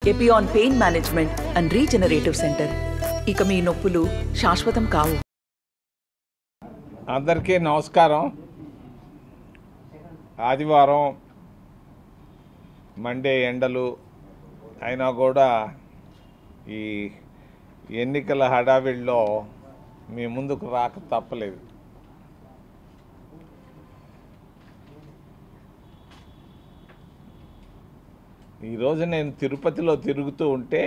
Epione pain management and regenerative centre. ఇక మీ నొప్పులు శాశ్వతం కావు. అందరికీ నమస్కారం. ఆదివారం మండే ఎండలు అయినా కూడా ఈ ఎన్నికల హడావిడిలో మీ ముందుకు రాక తప్పలేదు. ఈరోజు నేను తిరుపతిలో తిరుగుతూ ఉంటే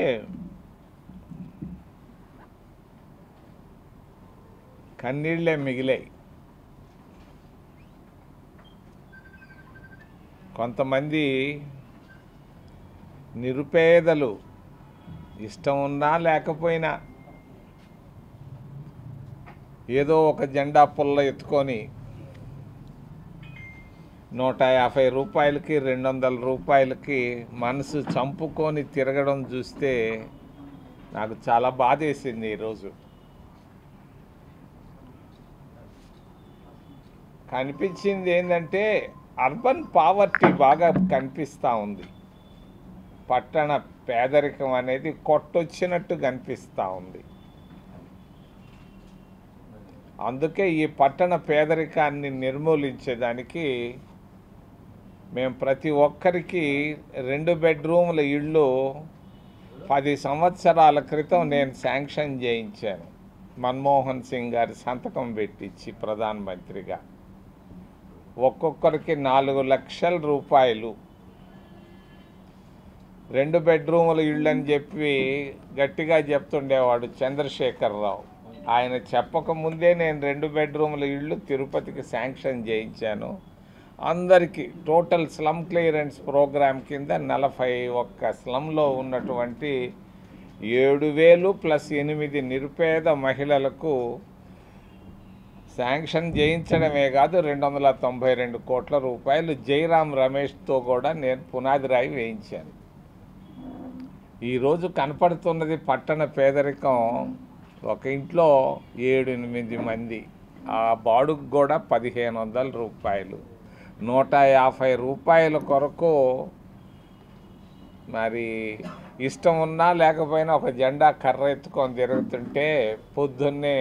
కన్నీళ్ళే మిగిలాయి. కొంతమంది నిరుపేదలు ఇష్టం ఉన్నా లేకపోయినా ఏదో ఒక జెండా పుల్ల ఎత్తుకొని 150 రూపాయలకి 200 రూపాయలకి మనసు చంపుకొని తిరగడం చూస్తే నాకు చాలా బాధేసింది. ఈరోజు కనిపించింది ఏంటంటే అర్బన్ పావర్టీ బాగా కనిపిస్తూ ఉంది. పట్టణ పేదరికం అనేది కొట్టొచ్చినట్టు కనిపిస్తూ ఉంది. అందుకే ఈ పట్టణ పేదరికాన్ని నిర్మూలించేదానికి మేము ప్రతి ఒక్కరికి 2 బెడ్రూముల ఇళ్ళు 10 సంవత్సరాల క్రితం నేను శాంక్షన్ చేయించాను. మన్మోహన్ సింగ్ గారి సంతకం పెట్టించి ప్రధానమంత్రిగా ఒక్కొక్కరికి 4 లక్షల రూపాయలు 2 బెడ్రూముల ఇళ్ళు అని చెప్పి గట్టిగా చెప్తుండేవాడు చంద్రశేఖరరావు. ఆయన చెప్పకముందే నేను 2 బెడ్రూముల ఇళ్ళు తిరుపతికి శాంక్షన్ చేయించాను. అందరికీ టోటల్ స్లమ్ క్లియరెన్స్ ప్రోగ్రాం కింద 41 స్లమ్లో ఉన్నటువంటి 7,000 ప్లస్ 8 నిరుపేద మహిళలకు శాంక్షన్ చేయించడమే కాదు 292 కోట్ల రూపాయలు జైరాం రమేష్తో కూడా నేను పునాది రాయి వేయించాను. ఈరోజు కనపడుతున్నది పట్టణ పేదరికం. ఒక ఇంట్లో 7-8 మంది, ఆ బాడుగు కూడా 1,500 రూపాయలు, 150 రూపాయల కొరకు మరి ఇష్టం ఉన్నా లేకపోయినా ఒక జెండా కర్ర ఎత్తుకొని తిరుగుతుంటే పొద్దున్నే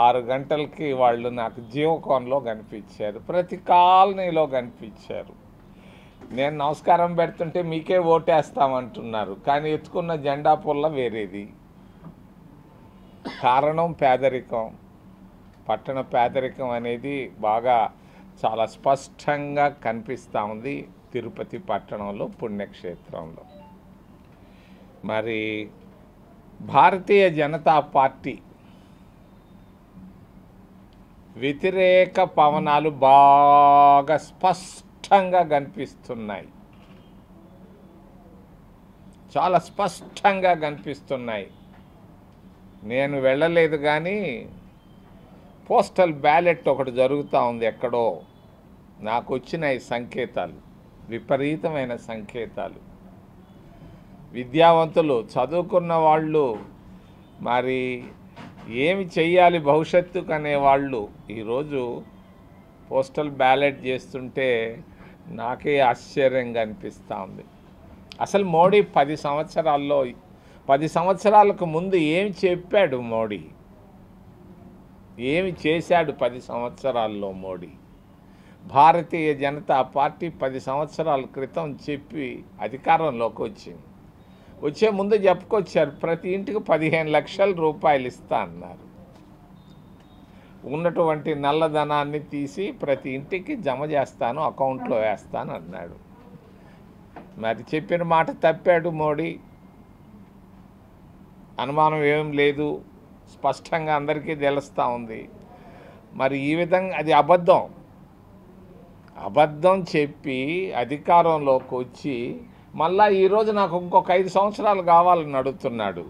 6 గంటలకి వాళ్ళు నాకు జీవకోన్లో కనిపించారు. ప్రతి కాలనీలో కనిపించారు. నేను నమస్కారం పెడుతుంటే మీకే ఓటేస్తామంటున్నారు, కానీ ఎత్తుకున్న జెండా పుల్ల వేరేది. కారణం పేదరికం. పట్టణ పేదరికం అనేది బాగా చాలా స్పష్టంగా కనిపిస్తూ ఉంది తిరుపతి పట్టణంలో, పుణ్యక్షేత్రంలో. మరి భారతీయ జనతా పార్టీ వ్యతిరేక పవనాలు బాగా స్పష్టంగా కనిపిస్తున్నాయి, చాలా స్పష్టంగా కనిపిస్తున్నాయి. నేను వెళ్ళలేదు కానీ పోస్టల్ బ్యాలెట్ ఒకటి జరుగుతూ ఉంది ఎక్కడో. నాకు వచ్చిన ఈ సంకేతాలు విపరీతమైన సంకేతాలు. విద్యావంతులు, చదువుకున్న వాళ్ళు, మరి ఏమి చెయ్యాలి భవిష్యత్తుకు అనేవాళ్ళు ఈరోజు పోస్టల్ బ్యాలెట్ చేస్తుంటే నాకే ఆశ్చర్యంగా అనిపిస్తూ ఉంది. అసలు మోడీ 10 సంవత్సరాలకు ముందు ఏమి చెప్పాడు మోడీ? ఏమి చేశాడు 10 సంవత్సరాల్లో మోడీ? భారతీయ జనతా పార్టీ 10 సంవత్సరాల క్రితం చెప్పి అధికారంలోకి వచ్చింది. వచ్చే ముందు చెప్పుకొచ్చారు, ప్రతి ఇంటికి 15 లక్షల రూపాయలు ఇస్తా అన్నారు. ఉన్నటువంటి నల్లధనాన్ని తీసి ప్రతి ఇంటికి జమ చేస్తాను, అకౌంట్లో వేస్తాను అన్నాడు. మరి చెప్పిన మాట తప్పాడు మోడీ, అనుమానం ఏం లేదు, స్పష్టంగా అందరికీ తెలుస్తూ ఉంది. మరి ఈ విధంగా అది అబద్ధం చెప్పి అధికారంలోకి వచ్చి మళ్ళా ఈరోజు నాకు ఇంకొక 5 సంవత్సరాలు కావాలని అడుగుతున్నాడు.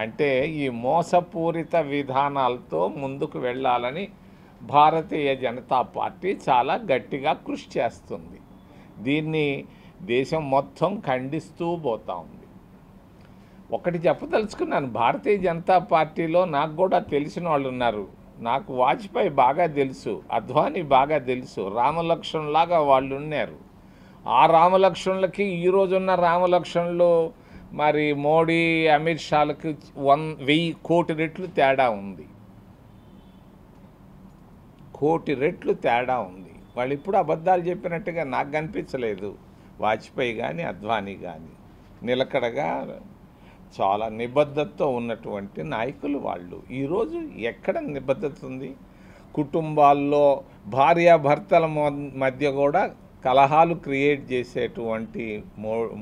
అంటే ఈ మోసపూరిత విధానాలతో ముందుకు వెళ్ళాలని భారతీయ జనతా పార్టీ చాలా గట్టిగా కృషి చేస్తుంది. దీన్ని దేశం మొత్తం ఖండిస్తూ పోతా ఉంది. ఒకటి చెప్పదలుచుకున్నాను, భారతీయ జనతా పార్టీలో నాకు కూడా తెలిసిన వాళ్ళు ఉన్నారు. నాకు వాజ్పేయి బాగా తెలుసు, అద్వానీ బాగా తెలుసు, రామలక్ష్మణ్ లాగా వాళ్ళు ఉన్నారు. ఆ రామలక్ష్మణులకి ఈరోజున్న రామలక్ష్మణులు మరి మోడీ అమిత్ షాలకు 1000 కోటి రెట్లు తేడా ఉంది. కోటి రెట్లు తేడా ఉంది. వాళ్ళు ఇప్పుడు అబద్ధాలు చెప్పినట్టుగా నాకు కనిపించలేదు. వాజ్పేయి కానీ అద్వానీ కానీ నిలకడగా చాలా నిబద్ధతతో ఉన్నటువంటి నాయకులు వాళ్ళు. ఈరోజు ఎక్కడ నిబద్ధత ఉంది? కుటుంబాల్లో భార్యాభర్తల మధ్య కూడా కలహాలు క్రియేట్ చేసేటువంటి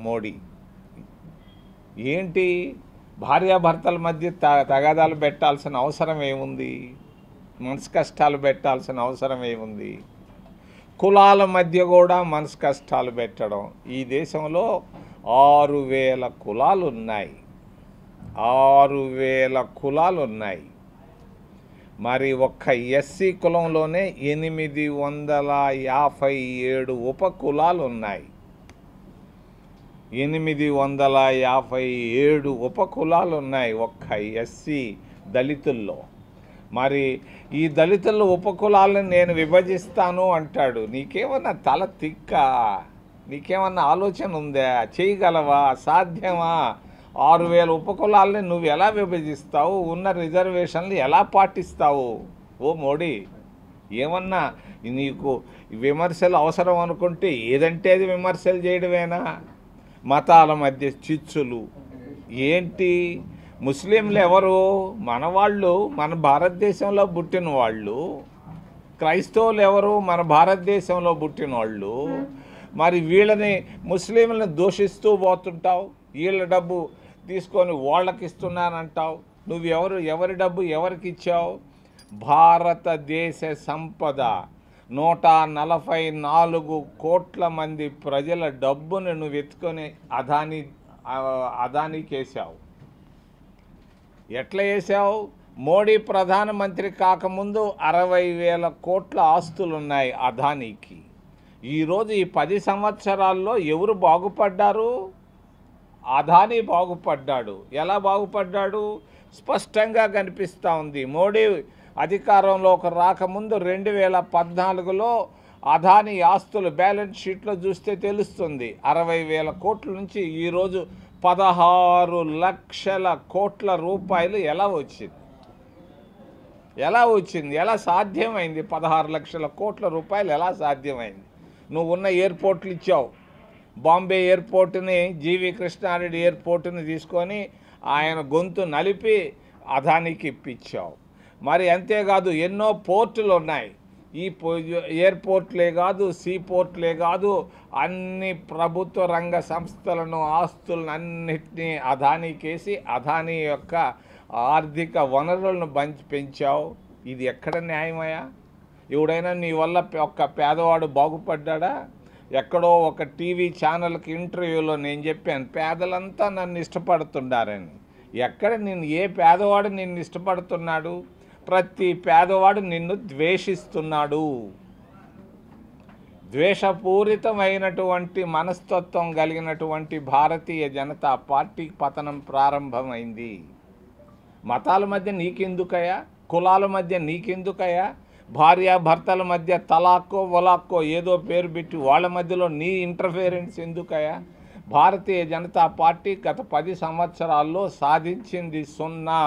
మోడీ ఏంటి? భార్యాభర్తల మధ్య తగాదాలు పెట్టాల్సిన అవసరం ఏముంది? మనసు కష్టాలు పెట్టాల్సిన అవసరం ఏముంది? కులాల మధ్య కూడా మనసు కష్టాలు పెట్టడం. ఈ దేశంలో 6000 కులాలు ఉన్నాయి. 6000 కులాలు ఉన్నాయి. మరి ఒక్క ఎస్సీ కులంలోనే 857 ఉపకులాలు ఉన్నాయి. 857 ఉపకులాలు ఉన్నాయి ఒక్క ఎస్సీ దళితుల్లో. మరి ఈ దళితుల ఉపకులాలను నేను విభజిస్తాను అంటాడు. నీకేమన్నా తల తిక్క? నీకేమన్నా ఆలోచన ఉందా? చేయగలవా? సాధ్యమా? 6000 ఉపకులాలని నువ్వు ఎలా విభజిస్తావు? ఉన్న రిజర్వేషన్లు ఎలా పాటిస్తావు? ఓ మోడీ, ఏమన్నా నీకు విమర్శలు అవసరం అనుకుంటే ఏదంటే అది విమర్శలు చేయడమేనా? మతాల మధ్య చిచ్చులు ఏంటి? ముస్లింలు ఎవరు? మనవాళ్ళు, మన భారతదేశంలో పుట్టిన వాళ్ళు. క్రైస్తవులు ఎవరు? మన భారతదేశంలో పుట్టిన వాళ్ళు. మరి వీళ్ళని ముస్లింలను దూషిస్తూ పోతుంటావు. వీళ్ళ డబ్బు తీసుకొని వాళ్ళకి ఇస్తున్నానంటావు. ఎవరి డబ్బు ఎవరికి ఇచ్చావు? భారతదేశ సంపద 144 కోట్ల మంది ప్రజల డబ్బును నువ్వు ఎత్తుకొని అదానికి వేసావు. ఎట్లా వేసావు? మోడీ ప్రధానమంత్రి కాకముందు 60,000 కోట్ల ఆస్తులున్నాయి అదానికి. ఈరోజు ఈ 10 సంవత్సరాల్లో ఎవరు బాగుపడ్డారు? అదానీ బాగుపడ్డాడు. ఎలా బాగుపడ్డాడు? స్పష్టంగా కనిపిస్తూ ఉంది. మోడీ అధికారంలోకి రాకముందు 2014లో అదానీ ఆస్తులు బ్యాలెన్స్ షీట్లో చూస్తే తెలుస్తుంది. 60,000 కోట్ల నుంచి ఈరోజు 16 లక్షల కోట్ల రూపాయలు ఎలా వచ్చింది? ఎలా సాధ్యమైంది? 16 లక్షల కోట్ల రూపాయలు ఎలా సాధ్యమైంది? నువ్వు ఉన్న ఎయిర్పోర్ట్లు ఇచ్చావు. బాంబే ఎయిర్పోర్టుని, జీవి కృష్ణారెడ్డి ఎయిర్పోర్టుని తీసుకొని ఆయన గొంతు నలిపి అదానికి ఇప్పించావు. మరి అంతేకాదు ఎన్నో పోర్టులు ఉన్నాయి. ఈ ఎయిర్పోర్ట్లే కాదు, సీ పోర్ట్లే కాదు, అన్ని ప్రభుత్వ రంగ సంస్థలను, ఆస్తులను అన్నిటినీ అదానీకేసి అదానీ యొక్క ఆర్థిక వనరులను పెంచావు. ఇది ఎక్కడ న్యాయమయ్యా? ఎవడైనా నీ వల్ల ఒక్క పేదవాడు బాగుపడ్డా? ఎక్కడో ఒక టీవీ ఛానల్కి ఇంటర్వ్యూలో నేను చెప్పాను, పేదలంతా నన్ను ఇష్టపడుతున్నారని. ఎక్కడ ఏ పేదవాడు నిన్ను ఇష్టపడుతున్నాడు? ప్రతి పేదవాడు నిన్ను ద్వేషిస్తున్నాడు. ద్వేషపూరితమైనటువంటి మనస్తత్వం కలిగినటువంటి భారతీయ జనతా పార్టీ పతనం ప్రారంభమైంది. మతాల మధ్య నీకెందుకయ్యా? కులాల మధ్య నీకెందుకయ్యా? భార్యాభర్తల మధ్య తలాక్కో వలాక్కో ఏదో పేరు పెట్టి వాళ్ళ మధ్యలో నీ ఇంటర్ఫిరెన్స్ ఎందుకయ్యా? భారతీయ జనతా పార్టీ గత 10 సంవత్సరాల్లో సాధించింది 0.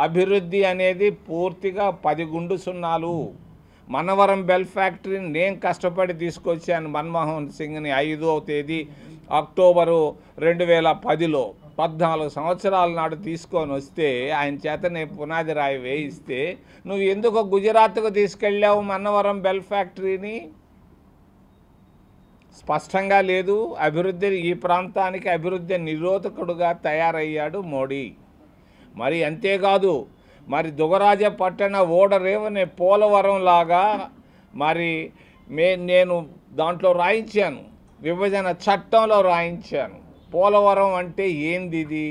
అభివృద్ధి అనేది పూర్తిగా 10 గుండు సున్నాలు. మనవరం బెల్ ఫ్యాక్టరీని నేను కష్టపడి తీసుకొచ్చాను. మన్మోహన్ సింగ్ని 5వ తేదీ అక్టోబరు 2010లో 14 సంవత్సరాల నాడు తీసుకొని వస్తే ఆయన చేతనే పునాది రాయి వేయిస్తే నువ్వు ఎందుకు గుజరాత్కు తీసుకెళ్ళావు మన్నవరం బెల్ ఫ్యాక్టరీని? స్పష్టంగా లేదు. అభివృద్ధి, ఈ ప్రాంతానికి అభివృద్ధి నిరోధకుడుగా తయారయ్యాడు మోడీ. మరి అంతేకాదు, మరి దుగరాజపట్టణ ఓడరేవనే పోలవరం లాగా మరి నేను దాంట్లో రాయించాను, విభజన చట్టంలో రాయించాను. పోలవరం అంటే ఏంది? ఇది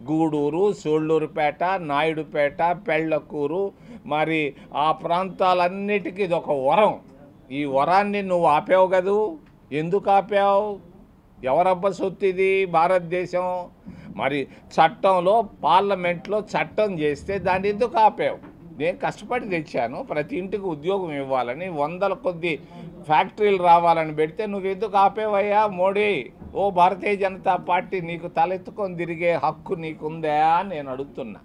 గూడూరు, సోళ్ళూరుపేట, నాయుడుపేట, పెళ్ళకూరు, మరి ఆ ప్రాంతాలన్నిటికీ ఇది ఒక వరం. ఈ వరాన్ని నువ్వు ఆపావు కదూ. ఎందుకు ఆపావు? ఎవరబ్బ సొత్తు ఇది? భారతదేశం. మరి చట్టంలో, పార్లమెంట్లో చట్టం చేస్తే దాన్ని ఎందుకు ఆపావు? నేను కష్టపడి తెచ్చాను, ప్రతి ఇంటికి ఉద్యోగం ఇవ్వాలని, 100 కొద్ది ఫ్యాక్టరీలు రావాలని పెడితే నువ్వు ఎందుకు ఆపేవయ్యా మోడీ? ఓ భారతీయ జనతా పార్టీ, నీకు తలెత్తుకొని తిరిగే హక్కు నీకుందా అని నేను అడుగుతున్నా.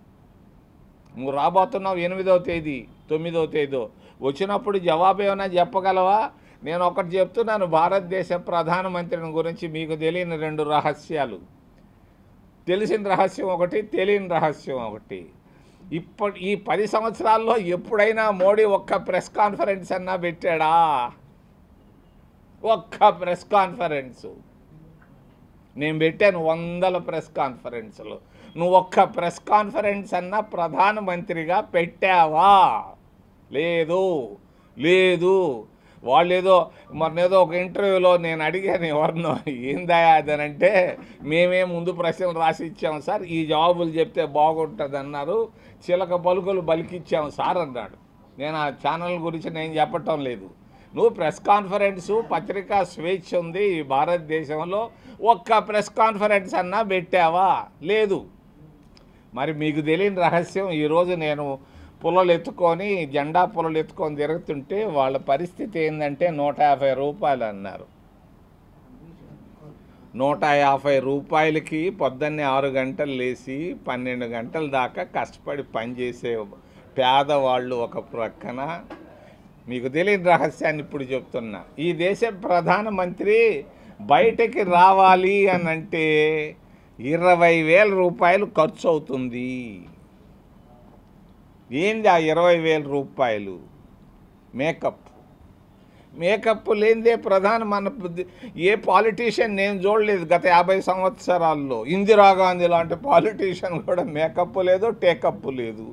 నువ్వు రాబోతున్నావు 8వ తేదీ 9వ తేదీ, వచ్చినప్పుడు జవాబు ఏమైనా చెప్పగలవా? నేను ఒకటి చెప్తున్నాను, భారతదేశ ప్రధానమంత్రిని గురించి మీకు తెలియని 2 రహస్యాలు. తెలిసిన రహస్యం ఒకటి, తెలియని రహస్యం ఒకటి. ఈ 10 సంవత్సరాల్లో ఎప్పుడైనా మోడీ ఒక్క ప్రెస్ కాన్ఫరెన్స్ అన్నా పెట్టాడా? ఒక్క ప్రెస్ కాన్ఫరెన్సు. నేను పెట్టాను 100 ప్రెస్ కాన్ఫరెన్సులు. నువ్వు ఒక్క ప్రెస్ కాన్ఫరెన్స్ అన్నా ప్రధానమంత్రిగా పెట్టావా? లేదు, లేదు. వాళ్ళేదో మొన్నేదో ఒక ఇంటర్వ్యూలో నేను అడిగాను ఎవరినో, ఏందా అదనంటే, మేమే ముందు ప్రశ్నలు రాసి ఇచ్చాము సార్, ఈ జవాబులు చెప్తే బాగుంటుంది అన్నారు, చిలక పలుకులు బలికిచ్చాము సార్ అన్నాడు. నేను ఆ ఛానల్ గురించి నేను చెప్పటం లేదు. నువ్వు ప్రెస్ కాన్ఫరెన్సు, పత్రికా స్వేచ్ఛ ఉంది ఈ భారతదేశంలో, ఒక్క ప్రెస్ కాన్ఫరెన్స్ అన్నా పెట్టావా? లేదు. మరి మీకు తెలియని రహస్యం, ఈరోజు నేను పుల్లలు ఎత్తుకొని, జెండా పుల్లలు ఎత్తుకొని తిరుగుతుంటే వాళ్ళ పరిస్థితి ఏంటంటే 150 రూపాయలు అన్నారు. 150 రూపాయలకి పొద్దున్నే 6 గంటలు లేచి 12 గంటల దాకా కష్టపడి పనిచేసే పేదవాళ్ళు ఒక ప్రక్కన. మీకు తెలియని రహస్యాన్ని ఇప్పుడు చెప్తున్నా. ఈ దేశ ప్రధానమంత్రి బయటకి రావాలి అని అంటే 20,000 రూపాయలు ఖర్చు అవుతుంది. ఏంది ఆ 20,000 రూపాయలు? మేకప్ లేనిదే మన ఏ పాలిటీషియన్ నేను చూడలేదు గత 50 సంవత్సరాల్లో. ఇందిరాగాంధీ లాంటి పాలిటీషియన్ కూడా మేకప్ లేదు, టేకప్ లేదు.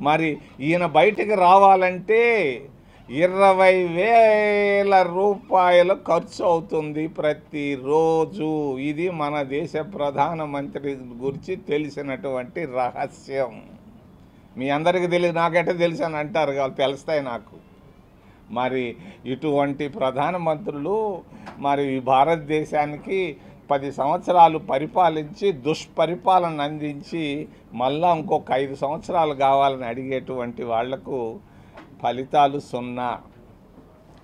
మరి ఈయన బయటికి రావాలంటే 20,000 రూపాయలు ఖర్చు అవుతుంది ప్రతిరోజు. ఇది మన దేశ ప్రధానమంత్రి గురించి తెలిసినటువంటి రహస్యం. మీ అందరికీ తెలియదు, నాకైతే తెలుసు అని అంటారు, వాళ్ళు తెలుస్తాయి నాకు. మరి ఇటువంటి ప్రధానమంత్రులు మరి భారతదేశానికి 10 సంవత్సరాలు పరిపాలించి దుష్పరిపాలన అందించి మళ్ళా ఇంకొక 5 సంవత్సరాలు కావాలని అడిగేటువంటి వాళ్లకు ఫలితాలు 0.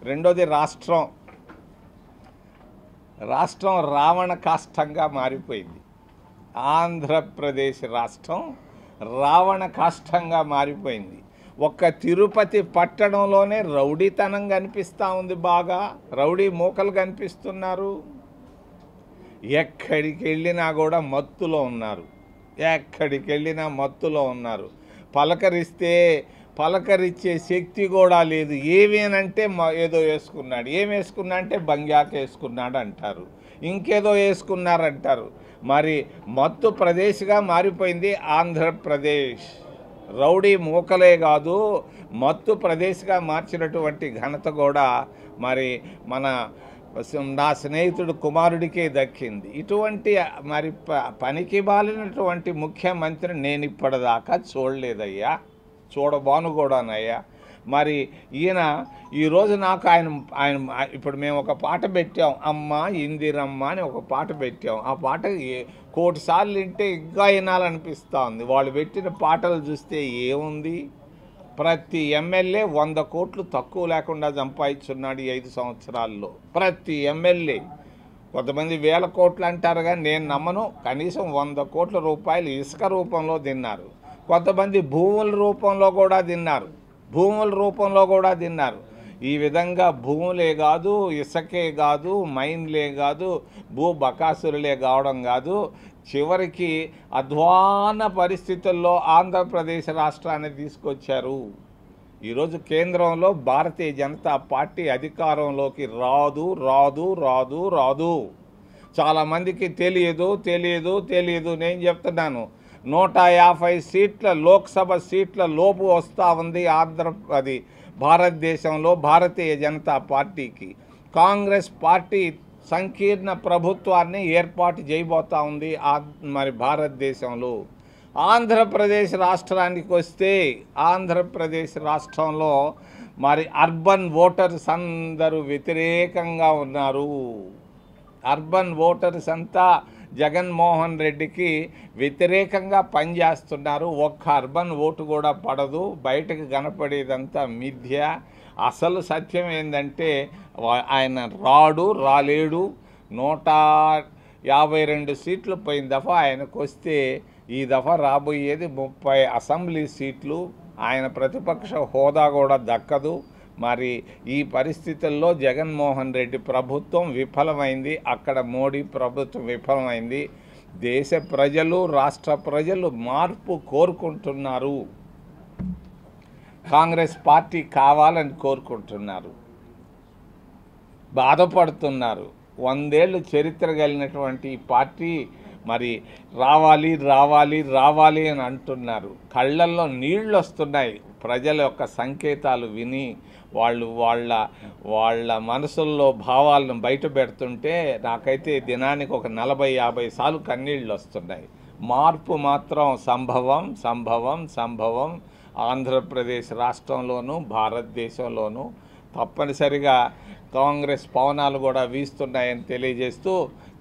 రెండోది రాష్ట్రం రావణ కాష్టంగా మారిపోయింది. ఆంధ్రప్రదేశ్ రాష్ట్రం రావణ కాష్టంగా మారిపోయింది. ఒక్క తిరుపతి పట్టణంలోనే రౌడీతనం కనిపిస్తూ ఉంది. బాగా రౌడీ మూకలు కనిపిస్తున్నారు. ఎక్కడికి వెళ్ళినా కూడా మత్తులో ఉన్నారు. పలకరించే శక్తి కూడా లేదు. ఏమేనంటే ఏదో వేసుకున్నాడు. ఏం వేసుకున్నా అంటే బంగ్యాకు వేసుకున్నాడు అంటారు, ఇంకేదో వేసుకున్నారంటారు. మరి మత్తు ప్రదేశ్గా మారిపోయింది ఆంధ్రప్రదేశ్. రౌడీ మూకలే కాదు, మత్తు ప్రదేశ్గా మార్చినటువంటి ఘనత కూడా మరి నా స్నేహితుడు కుమారుడికే దక్కింది. ఇటువంటి మరి పనికి బాలినటువంటి ముఖ్యమంత్రి నేను ఇప్పటిదాకా చూడలేదయ్యా, చూడబాను కూడానయ్యా. మరి ఈయన ఈరోజు నాకు ఆయన ఇప్పుడు మేము ఒక పాట పెట్టాం, అమ్మ ఇందిరమ్మ అని ఒక పాట పెట్టాం. ఆ పాట 1 కోటి సార్లు వింటే ఇంకా వినాలనిపిస్తూ ఉంది. వాళ్ళు పెట్టిన పాటలు చూస్తే ఏముంది, ప్రతి ఎమ్మెల్యే 100 కోట్లు తక్కువ లేకుండా సంపాదించున్నాడు ఈ 5 సంవత్సరాల్లో. ప్రతి ఎమ్మెల్యే, కొంతమంది 1000 కోట్లు అంటారు కానీ నేను నమ్మను. కనీసం 100 కోట్ల రూపాయలు ఇసుక రూపంలో తిన్నారు. కొంతమంది భూముల రూపంలో కూడా తిన్నారు. ఈ విధంగా భూములే కాదు, ఇసుకే కాదు, మైన్లే కాదు, భూ బకాసురులే కావడం కాదు, చివరికి అధ్వాన పరిస్థితుల్లో ఆంధ్రప్రదేశ్ రాష్ట్రాన్ని తీసుకొచ్చారు. ఈరోజు కేంద్రంలో భారతీయ జనతా పార్టీ అధికారంలోకి రాదు. చాలామందికి తెలియదు. నేను చెప్తున్నాను, 150 సీట్ల లోక్సభ సీట్ల లోపు వస్తూ ఉంది భారతదేశంలో భారతీయ జనతా పార్టీకి. కాంగ్రెస్ పార్టీ సంకీర్ణ ప్రభుత్వాన్ని ఏర్పాటు చేయబోతూ ఉంది మరి భారతదేశంలో. ఆంధ్రప్రదేశ్ రాష్ట్రానికి వస్తే ఆంధ్రప్రదేశ్ రాష్ట్రంలో మరి అర్బన్ ఓటర్స్ అందరూ వ్యతిరేకంగా ఉన్నారు. అర్బన్ ఓటర్స్ అంతా జగన్మోహన్ రెడ్డికి వ్యతిరేకంగా పనిచేస్తున్నారు. ఒక్క అర్బన్ ఓటు కూడా పడదు. బయటకు కనపడేదంతా మిథ్య. అసలు సత్యం ఏంటంటే ఆయన రాలేడు. 52 సీట్లు పోయిన దఫా ఆయనకు వస్తే ఈ దఫా రాబోయేది 30 అసెంబ్లీ సీట్లు. ఆయన ప్రతిపక్ష హోదా కూడా దక్కదు. మరి ఈ పరిస్థితుల్లో జగన్మోహన్ రెడ్డి ప్రభుత్వం విఫలమైంది, అక్కడ మోడీ ప్రభుత్వం విఫలమైంది. దేశ ప్రజలు, రాష్ట్ర ప్రజలు మార్పు కోరుకుంటున్నారు. కాంగ్రెస్ పార్టీ కావాలని కోరుకుంటున్నారు, బాధపడుతున్నారు. 100 ఏళ్ళు చరిత్ర కలిగినటువంటి ఈ పార్టీ మరి రావాలి రావాలి రావాలి అని అంటున్నారు. కళ్ళల్లో నీళ్ళు వస్తున్నాయి. ప్రజల యొక్క సంకేతాలు విని వాళ్ళ మనసుల్లో భావాలను బయట పెడుతుంటే నాకైతే దినానికి ఒక 40-50 సార్లు కన్నీళ్ళు వస్తున్నాయి. మార్పు మాత్రం సంభవం సంభవం సంభవం. ఆంధ్రప్రదేశ్ రాష్ట్రంలోనూ భారతదేశంలోనూ తప్పనిసరిగా కాంగ్రెస్ పవనాలు కూడా వీస్తున్నాయని తెలియజేస్తూ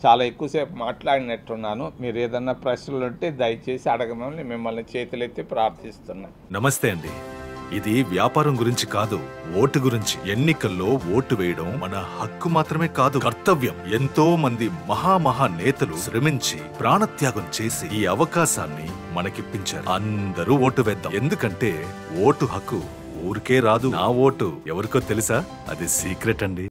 చాలా ఎక్కువసేపు మాట్లాడినట్టున్నాను. మీరు ఏదన్నా ప్రశ్నలు ఉంటే దయచేసి అడగమని మిమ్మల్ని చేతులెత్తి ప్రార్థిస్తున్నాను. నమస్తే అండి. ఇది వ్యాపారం గురించి కాదు, ఓటు గురించి. ఎన్నికల్లో ఓటు వేయడం మన హక్కు మాత్రమే కాదు, కర్తవ్యం. ఎంతో మంది మహా నేతలు శ్రమించి ప్రాణత్యాగం చేసి ఈ అవకాశాన్ని మనకిప్పించారు. అందరూ ఓటు వేద్దాం. ఎందుకంటే ఓటు హక్కు ఊరికే రాదు. నా ఓటు ఎవరికో తెలుసా? అది సీక్రెట్ అండి.